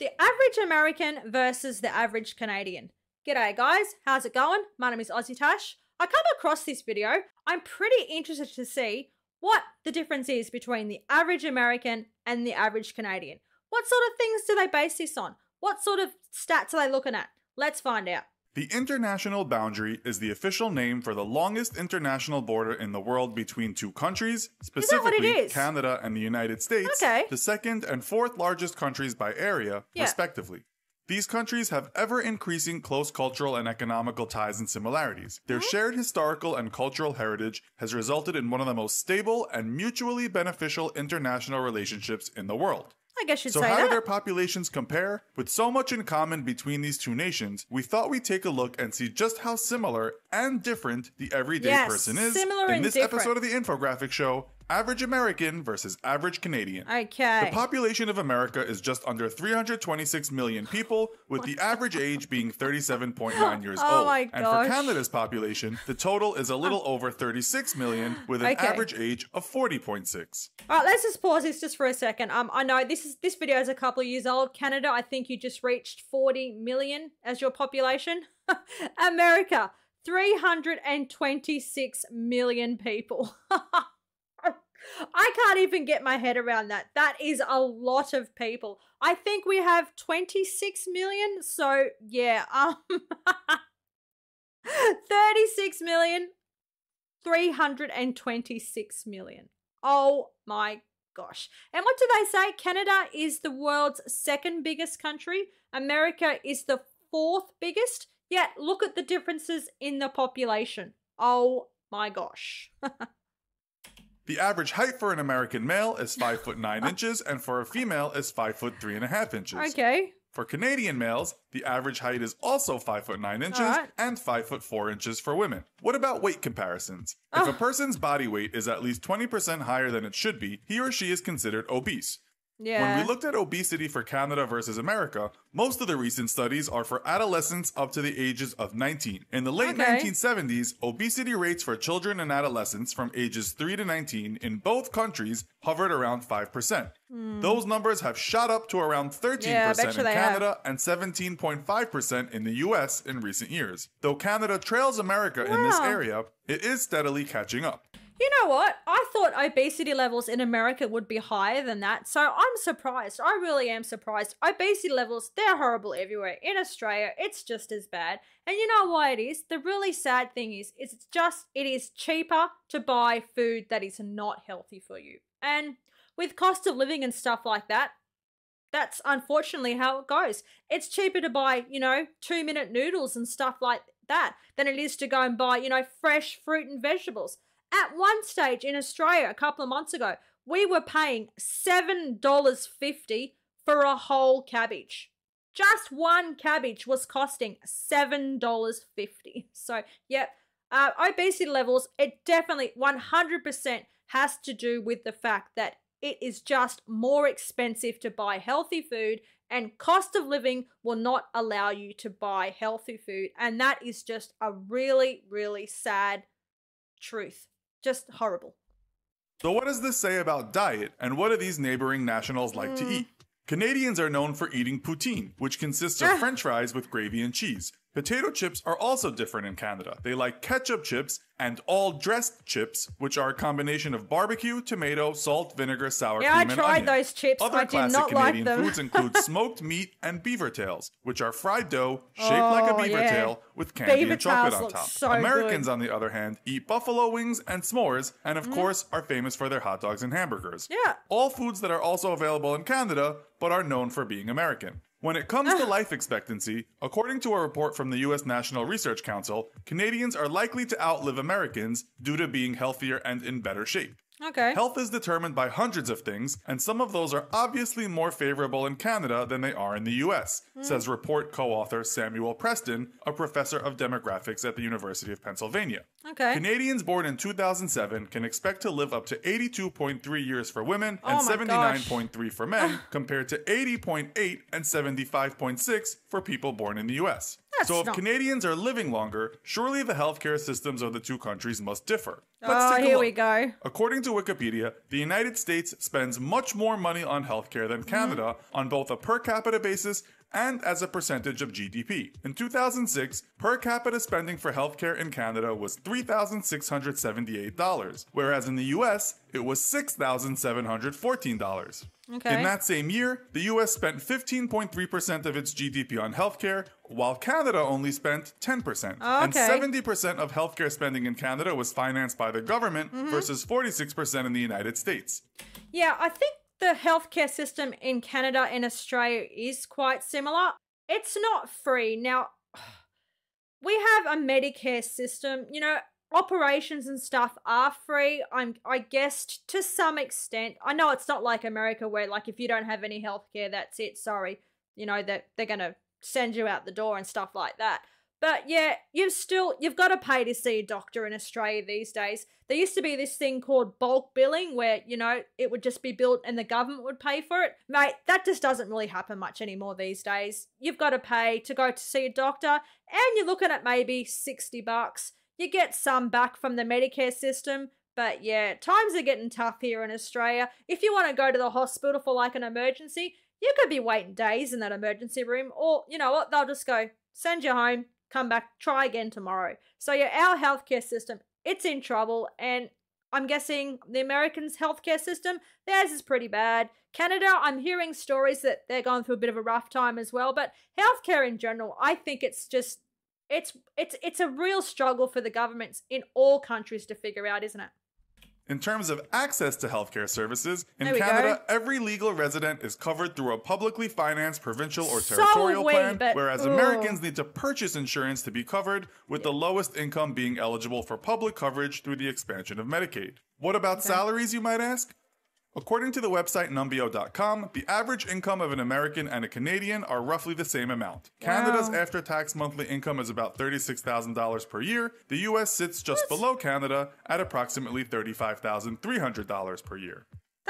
The average American versus the average Canadian. G'day guys, how's it going? My name is AussieTash. I come across this video. I'm pretty interested to see what the difference is between the average American and the average Canadian. What sort of things do they base this on? What sort of stats are they looking at? Let's find out. The international boundary is the official name for the longest international border in the world between two countries, specifically Canada and the United States, the second and fourth largest countries by area, respectively. These countries have ever-increasing close cultural and economical ties and similarities. Their shared historical and cultural heritage has resulted in one of the most stable and mutually beneficial international relationships in the world. I guess you'd say So how that. do their populations compare? With so much in common between these two nations, we thought we'd take a look and see just how similar and different the everyday person is in this episode of the infographic show, Average American versus Average Canadian. Okay. The population of America is just under 326 million people, with the average age being 37.9 years old. My gosh. And for Canada's population, the total is a little over 36 million, with an average age of 40.6. All right, let's just pause this just for a second. I know this video is a couple of years old. Canada, I think you just reached 40 million as your population. America, 326 million people. I can't even get my head around that. That is a lot of people. I think we have 26 million. So yeah, 36 million, 326 million. Oh my gosh. And what do they say? Canada is the world's second biggest country. America is the fourth biggest. Yet look at the differences in the population. Oh my gosh. The average height for an American male is 5 foot 9 inches, and for a female is 5 foot 3.5 inches. Okay. For Canadian males, the average height is also 5 foot 9 inches and 5 foot 4 inches for women. What about weight comparisons? If a person's body weight is at least 20% higher than it should be, he or she is considered obese. When we looked at obesity for Canada versus America, most of the recent studies are for adolescents up to the ages of 19. In the late 1970s, obesity rates for children and adolescents from ages 3 to 19 in both countries hovered around 5%. Those numbers have shot up to around 13% in Canada and 17.5% in the US in recent years. Though Canada trails America in this area, it is steadily catching up. You know what? I thought obesity levels in America would be higher than that, so I'm surprised. I really am surprised. Obesity levels, they're horrible everywhere. In Australia, it's just as bad. And you know why it is? The really sad thing is, it is cheaper to buy food that is not healthy for you. And with cost of living and stuff like that, that's unfortunately how it goes. It's cheaper to buy, 2-minute noodles and stuff like that than it is to go and buy, fresh fruit and vegetables. At one stage in Australia a couple of months ago, we were paying $7.50 for a whole cabbage. Just one cabbage was costing $7.50. So, obesity levels, it definitely 100% has to do with the fact that it is just more expensive to buy healthy food, and cost of living will not allow you to buy healthy food. And that is just a really, really sad truth. Just horrible. So what does this say about diet, and what do these neighboring nationals like to eat? Canadians are known for eating poutine, which consists of french fries with gravy and cheese. Potato chips are also different in Canada. They like ketchup chips and all-dressed chips, which are a combination of barbecue, tomato, salt, vinegar, sour cream, and onion. Yeah, I tried those chips. Other I did classic not Canadian like them. foods include smoked meat and beaver tails, which are fried dough shaped like a beaver tail with candy and chocolate on top. So Americans, on the other hand, eat buffalo wings and s'mores, and of course are famous for their hot dogs and hamburgers. Yeah. All foods that are also available in Canada, but are known for being American. When it comes to life expectancy, according to a report from the U.S. National Research Council, Canadians are likely to outlive Americans due to being healthier and in better shape. Okay. Health is determined by hundreds of things, and some of those are obviously more favorable in Canada than they are in the US, says report co-author Samuel Preston, a professor of demographics at the University of Pennsylvania. Okay. Canadians born in 2007 can expect to live up to 82.3 years for women and 79.3 for men, compared to 80.8 and 75.6 for people born in the US. So if Canadians are living longer, surely the healthcare systems of the two countries must differ. Here we go. According to Wikipedia, the United States spends much more money on healthcare than Canada on both a per capita basis and as a percentage of GDP. In 2006, per capita spending for healthcare in Canada was $3,678, whereas in the US, it was $6,714. Okay. In that same year, the US spent 15.3% of its GDP on healthcare, while Canada only spent 10%. And 70% of healthcare spending in Canada was financed by the government versus 46% in the United States. Yeah, I think the healthcare system in Canada and Australia is quite similar. It's not free. Now, we have a Medicare system. You know, operations and stuff are free, I guess, to some extent. I know it's not like America where, like, if you don't have any healthcare, that's it. Sorry. You know, that they're going to send you out the door and stuff like that. But yeah, you've got to pay to see a doctor in Australia these days. There used to be this thing called bulk billing where, you know, it would just be billed and the government would pay for it. Mate, that just doesn't really happen much anymore these days. You've got to pay to go to see a doctor and you're looking at maybe $60. You get some back from the Medicare system. But yeah, times are getting tough here in Australia. If you want to go to the hospital for like an emergency, you could be waiting days in that emergency room, or you know what, they'll just go, send you home, come back, try again tomorrow. So yeah, our healthcare system, it's in trouble, and I'm guessing the Americans' healthcare system, theirs is pretty bad. Canada, I'm hearing stories that they're going through a bit of a rough time as well, but healthcare in general, I think it's just, it's a real struggle for the governments in all countries to figure out, isn't it? In terms of access to healthcare services, in Canada, every legal resident is covered through a publicly financed provincial or territorial plan, whereas Americans need to purchase insurance to be covered, with the lowest income being eligible for public coverage through the expansion of Medicaid. What about salaries, you might ask? According to the website Numbeo.com, the average income of an American and a Canadian are roughly the same amount. Canada's after-tax monthly income is about $36,000 per year. The US sits just below Canada at approximately $35,300 per year.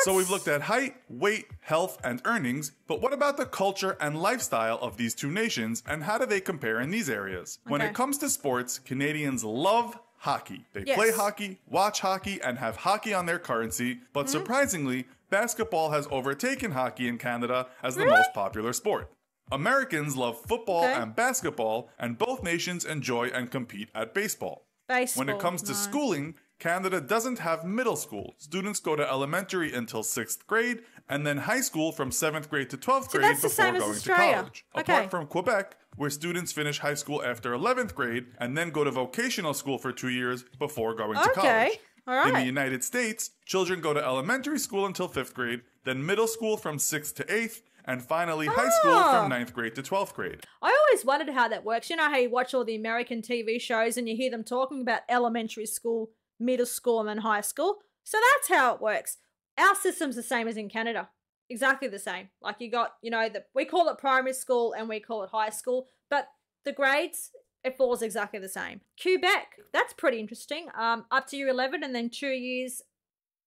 So we've looked at height, weight, health, and earnings, but what about the culture and lifestyle of these two nations, and how do they compare in these areas? When it comes to sports, Canadians love hockey. They play hockey, watch hockey, and have hockey on their currency, but surprisingly, basketball has overtaken hockey in Canada as the most popular sport. Americans love football and basketball, and both nations enjoy and compete at baseball. When it comes to schooling, Canada doesn't have middle school. Students go to elementary until 6th grade, and then high school from 7th grade to 12th grade before going to college. Apart from Quebec, where students finish high school after 11th grade and then go to vocational school for 2 years before going to college. In the United States, children go to elementary school until 5th grade, then middle school from 6th to 8th, and finally high school from 9th grade to 12th grade. I always wondered how that works. You know how you watch all the American TV shows and you hear them talking about elementary school, middle school, and then high school? So that's how it works. Our system's the same as in Canada. Exactly the same. Like you got, you know, we call it primary school and we call it high school, but the grades, it falls exactly the same. Quebec, that's pretty interesting. Up to year 11 and then 2 years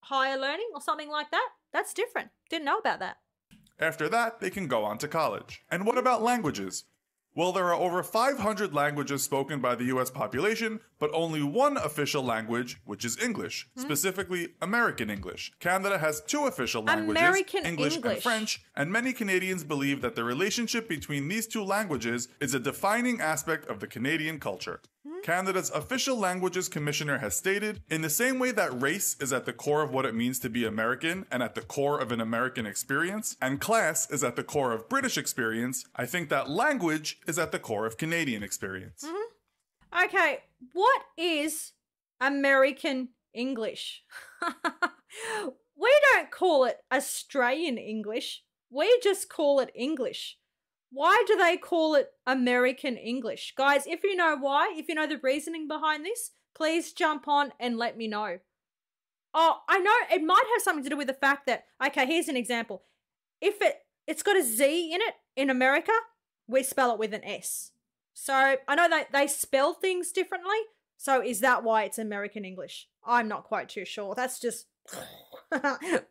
higher learning or something like that. That's different. Didn't know about that. After that, they can go on to college. And what about languages? Well, there are over 500 languages spoken by the US population, but only one official language, which is English, specifically American English. Canada has 2 official languages, English and French, and many Canadians believe that the relationship between these 2 languages is a defining aspect of the Canadian culture. Canada's Official Languages Commissioner has stated, in the same way that race is at the core of what it means to be American and at the core of an American experience, and class is at the core of British experience, I think that language is at the core of Canadian experience. Okay, what is American English? We don't call it Australian English. We just call it English. Why do they call it American English? Guys, if you know why, if you know the reasoning behind this, please jump on and let me know. Oh, I know it might have something to do with the fact that, okay, here's an example. If it's got a Z in it in America, we spell it with an S. So I know that they spell things differently. So is that why it's American English? I'm not quite too sure. That's just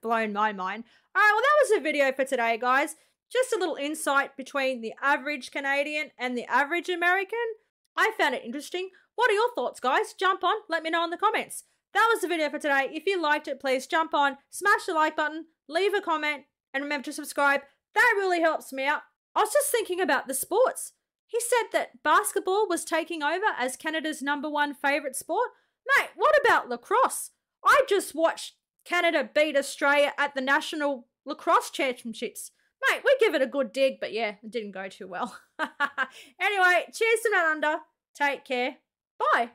blown my mind. All right, well, that was the video for today, guys. Just a little insight between the average Canadian and the average American. I found it interesting. What are your thoughts, guys? Jump on, let me know in the comments. That was the video for today. If you liked it, please jump on, smash the like button, leave a comment, and remember to subscribe. That really helps me out. I was just thinking about the sports. He said that basketball was taking over as Canada's #1 favourite sport. Mate, what about lacrosse? I just watched Canada beat Australia at the National Lacrosse Championships. Mate, we give it a good dig, but yeah, it didn't go too well. Anyway, cheers to Down Under. Take care. Bye.